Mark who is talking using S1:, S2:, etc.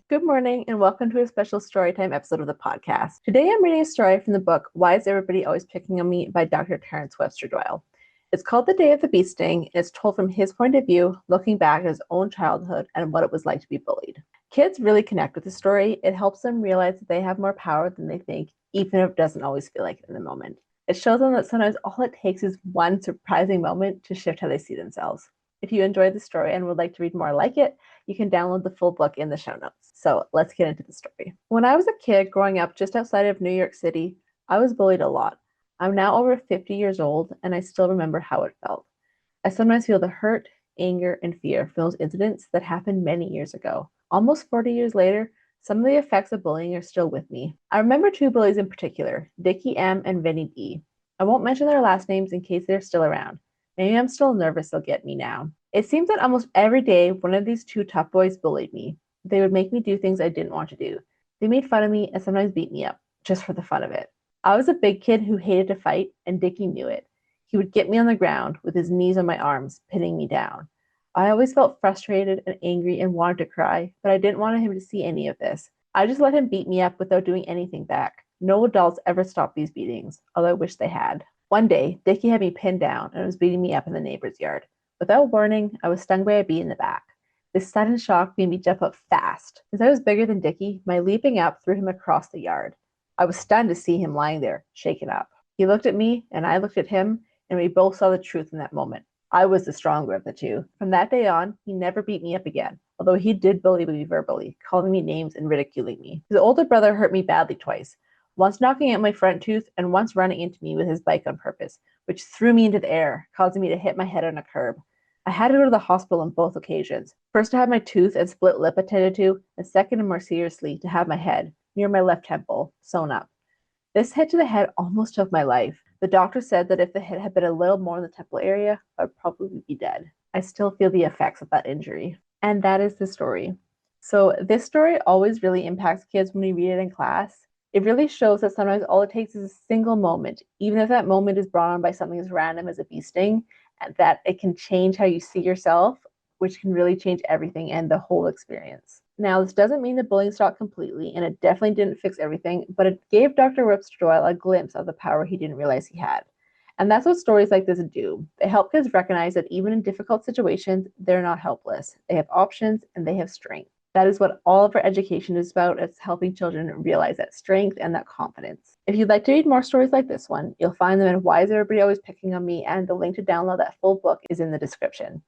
S1: Good morning and welcome to a special storytime episode of the podcast. Today I'm reading a story from the book Why Is Everybody Always Picking on Me by Dr. Terrence Webster-Doyle. It's called The Day of the Bee Sting and it's told from his point of view, looking back at his own childhood and what it was like to be bullied. Kids really connect with the story. It helps them realize that they have more power than they think, even if it doesn't always feel like it in the moment. It shows them that sometimes all it takes is one surprising moment to shift how they see themselves. If you enjoyed the story and would like to read more like it, you can download the full book in the show notes. So let's get into the story. When I was a kid growing up just outside of New York City, I was bullied a lot. I'm now over 50 years old and I still remember how it felt. I sometimes feel the hurt, anger, and fear from those incidents that happened many years ago. Almost 40 years later, some of the effects of bullying are still with me. I remember two bullies in particular, Dickie M and Vinny B. I won't mention their last names in case they're still around. Maybe I'm still nervous they'll get me now. It seems that almost every day one of these two tough boys bullied me. They would make me do things I didn't want to do. They made fun of me and sometimes beat me up, just for the fun of it. I was a big kid who hated to fight, and Dickie knew it. He would get me on the ground with his knees on my arms, pinning me down. I always felt frustrated and angry and wanted to cry, but I didn't want him to see any of this. I just let him beat me up without doing anything back. No adults ever stopped these beatings, although I wish they had. One day, Dickie had me pinned down and was beating me up in the neighbor's yard. Without warning, I was stung by a bee in the back. This sudden shock made me jump up fast. Since I was bigger than Dickie, my leaping up threw him across the yard. I was stunned to see him lying there, shaken up. He looked at me, and I looked at him, and we both saw the truth in that moment. I was the stronger of the two. From that day on, he never beat me up again, although he did bully me verbally, calling me names and ridiculing me. His older brother hurt me badly twice, once knocking out my front tooth and once running into me with his bike on purpose, which threw me into the air, causing me to hit my head on a curb. I had to go to the hospital on both occasions. First to have my tooth and split lip attended to, and second and more seriously, to have my head, near my left temple, sewn up. This hit to the head almost took my life. The doctor said that if the hit had been a little more in the temple area, I would probably be dead. I still feel the effects of that injury. And that is the story. So this story always really impacts kids when we read it in class. It really shows that sometimes all it takes is a single moment, even if that moment is brought on by something as random as a bee sting, and that it can change how you see yourself, which can really change everything and the whole experience. Now, this doesn't mean that bullying stopped completely, and it definitely didn't fix everything, but it gave Dr. Webster-Doyle a glimpse of the power he didn't realize he had. And that's what stories like this do. They help kids recognize that even in difficult situations, they're not helpless. They have options and they have strength. That is what all of our education is about. It's helping children realize that strength and that confidence. If you'd like to read more stories like this one, you'll find them in Why Is Everybody Always Picking on Me, and the link to download that full book is in the description.